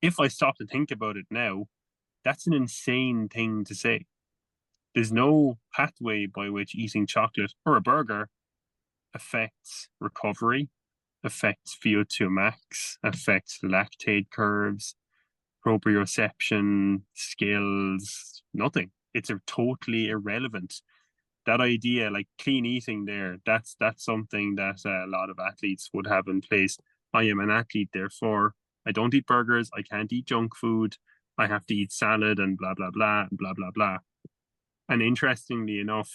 if I stop to think about it now, that's an insane thing to say. There's no pathway by which eating chocolate or a burger affects recovery, affects VO2 max, affects lactate curves, proprioception, skills, nothing. It's a totally irrelevant. That idea, like clean eating there, that's something that a lot of athletes would have in place. I am an athlete, therefore I don't eat burgers, I can't eat junk food, I have to eat salad and blah blah blah and blah blah blah. And interestingly enough,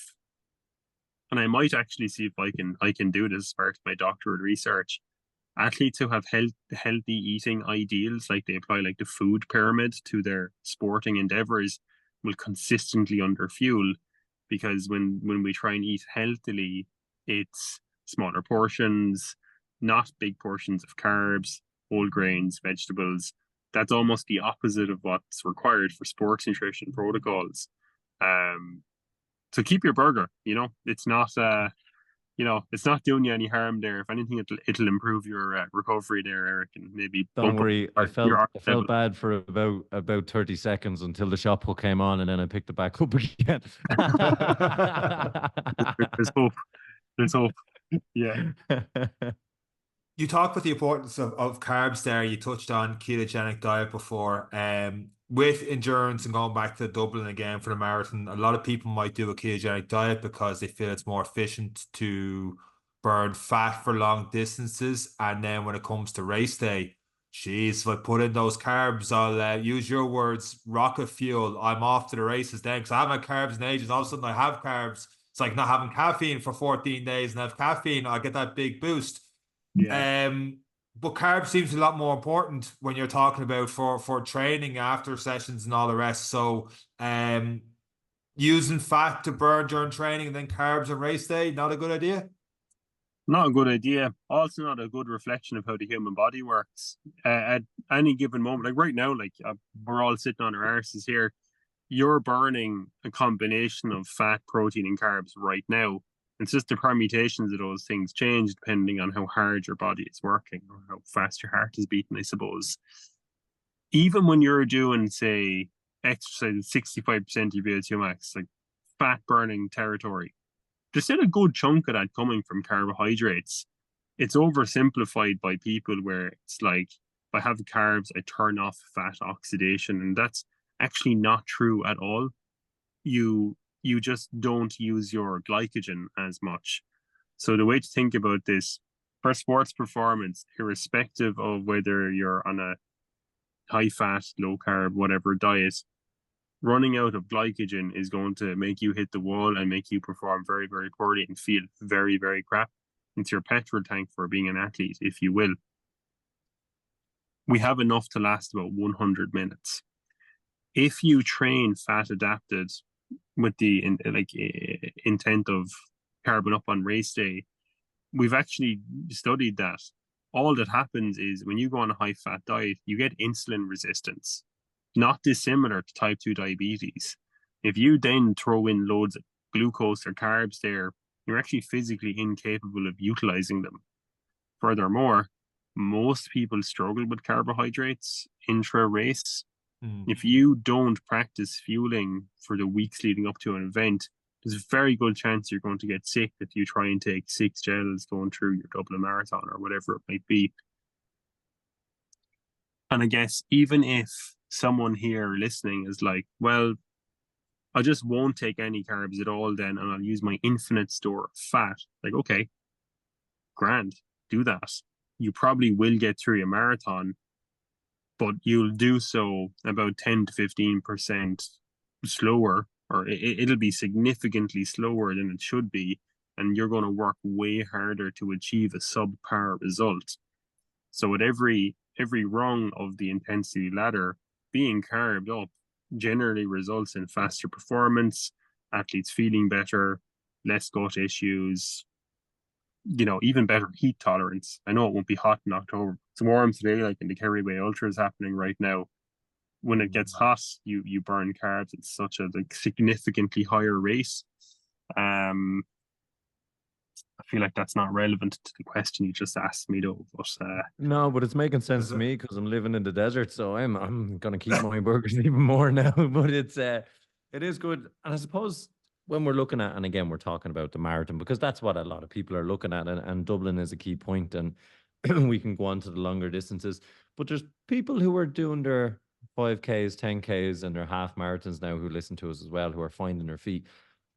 and I might actually see if I can do this as part of my doctoral research. Athletes who have healthy eating ideals, like they apply like the food pyramid to their sporting endeavors, will consistently underfuel because when we try and eat healthily, it's smaller portions, not big portions of carbs, whole grains, vegetables. That's almost the opposite of what's required for sports nutrition protocols. Um, so keep your burger. It's not doing you any harm there. If anything, it'll improve your recovery there, Eric, and maybe Don't bump up worry, your art I level. felt bad for about 30 seconds until the shop hook came on, and then I picked it back up again. There's hope. There's hope. Yeah. You talked about the importance of carbs there. You touched on ketogenic diet before. With endurance and going back to Dublin again for the marathon, a lot of people might do a ketogenic diet because they feel it's more efficient to burn fat for long distances. And then when it comes to race day, geez, if I put in those carbs, I'll use your words, rocket fuel. I'm off to the races then because I haven't had carbs in ages. All of a sudden I have carbs. It's like not having caffeine for 14 days and I have caffeine, I get that big boost. Yeah. But carbs seems a lot more important when you're talking about for training after sessions and all the rest. So, using fat to burn during training and then carbs on race day, not a good idea. Not a good idea. Also, not a good reflection of how the human body works. At any given moment, like right now, like we're all sitting on our arses here. You're burning a combination of fat, protein, and carbs right now. It's just the permutations of those things change depending on how hard your body is working or how fast your heart is beating, I suppose. Even when you're doing, say, exercise at 65% of your VO2 max, like fat burning territory, there's still a good chunk of that coming from carbohydrates. It's oversimplified by people where it's like, if I have carbs, I turn off fat oxidation, and that's actually not true at all. You just don't use your glycogen as much. So the way to think about this for sports performance, irrespective of whether you're on a high fat, low carb, whatever diet, running out of glycogen is going to make you hit the wall and make you perform very, very poorly and feel very, very crap. It's your petrol tank for being an athlete, if you will. We have enough to last about 100 minutes. If you train fat adapted with the intent of carbon up on race day, we've actually studied that. All that happens is when you go on a high fat diet, you get insulin resistance, not dissimilar to type 2 diabetes. If you then throw in loads of glucose or carbs there, you're actually physically incapable of utilizing them. Furthermore, most people struggle with carbohydrates intra race. If you don't practice fueling for the weeks leading up to an event, there's a very good chance you're going to get sick if you try and take 6 gels going through your Dublin Marathon or whatever it might be. And I guess even if someone here listening is like, well, I just won't take any carbs at all then, and I'll use my infinite store of fat. Like, okay, grand, do that. You probably will get through your marathon, but you'll do so about 10 to 15% slower, or it'll be significantly slower than it should be, and you're going to work way harder to achieve a subpar result. So at every rung of the intensity ladder, being carved up generally results in faster performance, athletes feeling better, less gut issues, even better heat tolerance. I know it won't be hot in October. It's warm today, like in the Kerry Bay Ultra is happening right now. When it gets hot, you burn carbs at such a significantly higher rate. I feel like that's not relevant to the question you just asked me, though. But No, but it's making sense Is to it? me because I'm living in the desert, so I'm gonna keep my burgers even more now. But it is good, and I suppose when we're looking at, and again we're talking about the marathon because that's what a lot of people are looking at, and Dublin is a key point, and we can go on to the longer distances. But there's people who are doing their 5Ks, 10Ks, and their half marathons now who listen to us as well, who are finding their feet.